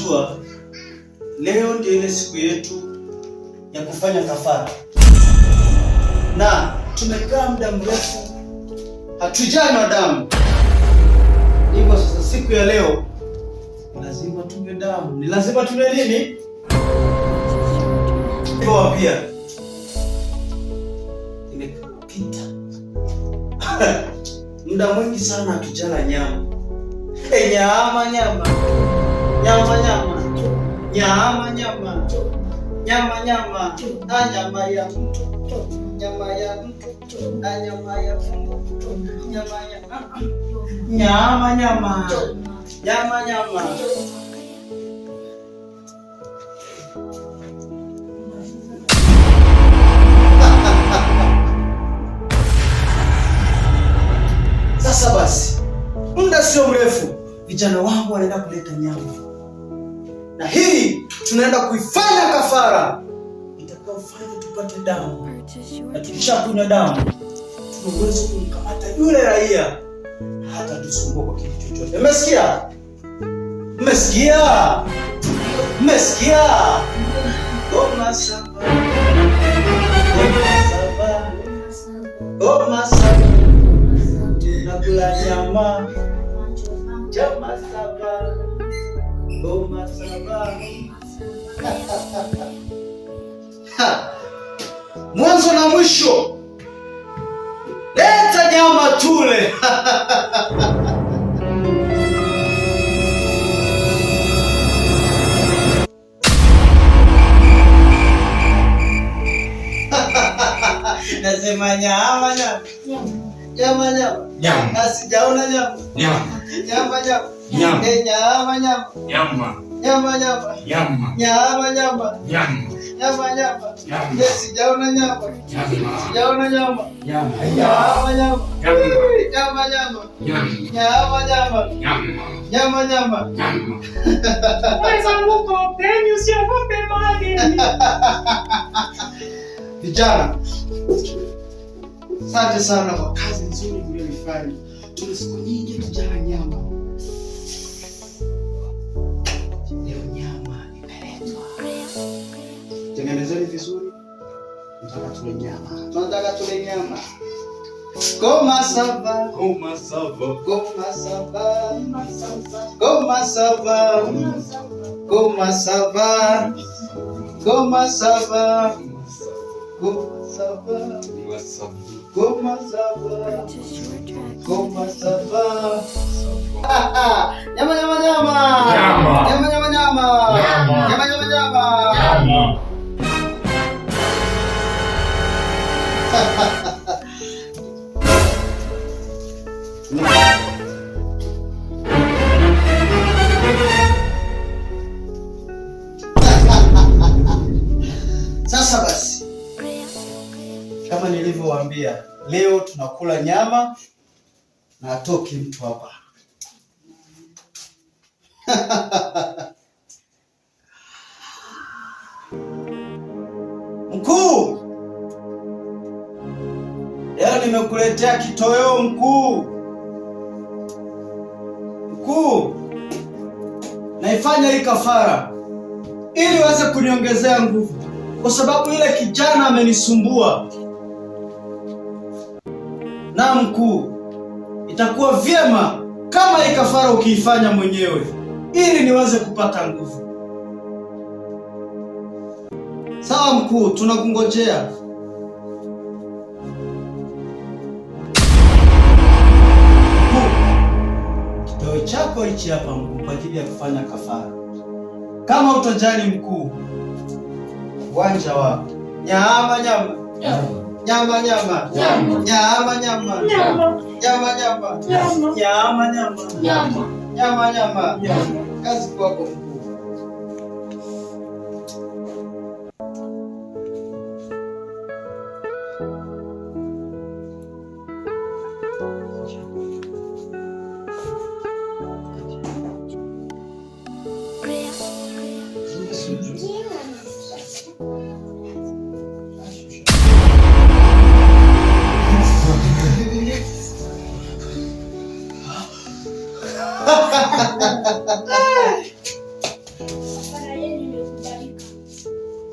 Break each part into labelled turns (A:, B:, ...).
A: mnajua leo ndio ile siku yetu ya kufanya kafara, na tumekaa muda mrefu hatujanywa damu. Hivyo sasa siku ya leo lazima tunywe damu. Ni lazima tunywe nini? Hivyo pia imepita muda mwingi sana hatujala nyama. Nyama nyama nyama nyama nyama nyama nyama nyama na nyama ya mtu, nyama ya mtu na nyama ya mtu, nyama nyama nyama nyama nyama. Sasa basi, muda sio mrefu vijana wangu wanaenda kuleta nyama, na hii tunaenda kuifanya kafara itakayofanya tupate damu, na tukishakunywa damu tunaweza kumkamata yule raia hata tusumbue kwa kitu chochote. Mmesikia? Mmesikia? Mmesikia? Goma saba, goma saba, goma saba, tunakula nyama. Goma saba, goma saba. Mwanzo na mwisho, leta nyama tule. Nasema nyama nyama nyama nyama nyama, na sijaona nyama nyama nyama nyama nyama nyama nyama nyama nyama nyama nyama nyama nyama nyama, sijaona nyama sijaona nyama nyama nyama nyama nyama nyama nyama nyama. Mwenzangu kopeni, usiogope madeni. Vijana, asante sana kwa kazi nzuri mlioifanya. Tuna siku nyingi tujala nyama. Leo nyama imeletwa. Tengenezeni vizuri. Tunataka tule nyama. Tunataka tule nyama. Goma saba, goma saba, goma saba, goma saba, goma saba, goma saba, goma saba, goma saba. Nyama nyama nyama. Nyama nyama nyama. Nyama nyama nyama. Sasa basi, kama nilivyowaambia, leo tunakula nyama na atoki mtu hapa. Mkuu, leo nimekuletea kitoweo mkuu. Mkuu, naifanya hii kafara ili waweze kuniongezea nguvu, kwa sababu ile kijana amenisumbua. Na mkuu, itakuwa vyema kama hii kafara ukiifanya mwenyewe ili niweze kupata nguvu. Sawa mkuu, tunakungojea. Kitoweo chako hichi hapa mkuu, kwa ajili ya kufanya kafara. Kama utajali mkuu, uwanja wako. Nyama nyama nyama nyama nyama nyama nyama nyama nyama nyama nyama. Kazi kwako mkuu.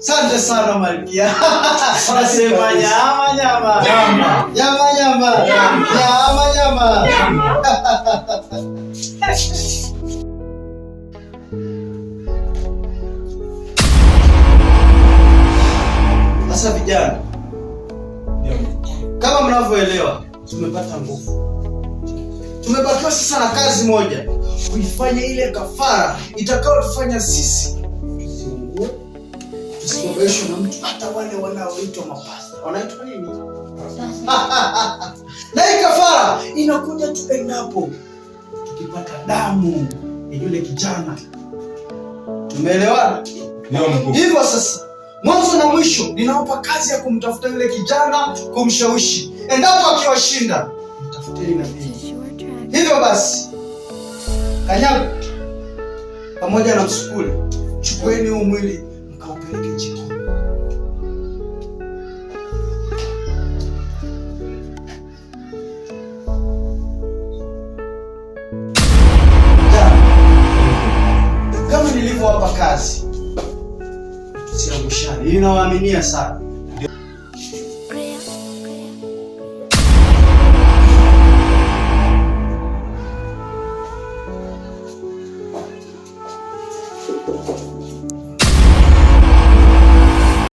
A: Asante sana Malkia. Nasema nyama nyama. Nyama. Nyama nyama. Nyama nyama. Sasa vijana, kama mnavyoelewa, tumepata nguvu. Tumebakiwa sasa na kazi moja, kuifanya ile kafara itakayotufanya sisi tusiungue, tusibabaishwe na mtu, hata wale wanaoitwa mapasta. Wanaitwa nini? Na hii kafara inakuja tu endapo tukipata damu ya yule kijana. Tumeelewana? Hivyo sasa, mwanzo na mwisho ninawapa kazi ya kumtafuta yule kijana, kumshawishi. Endapo akiwashinda, mtafuteni na mimi. Hivyo basi, Kanyago pamoja na Msukule, chukueni huu mwili mkaupeleke jikoni. Kama nilivyowapa kazi, tusiangushane. Ninawaaminia sana.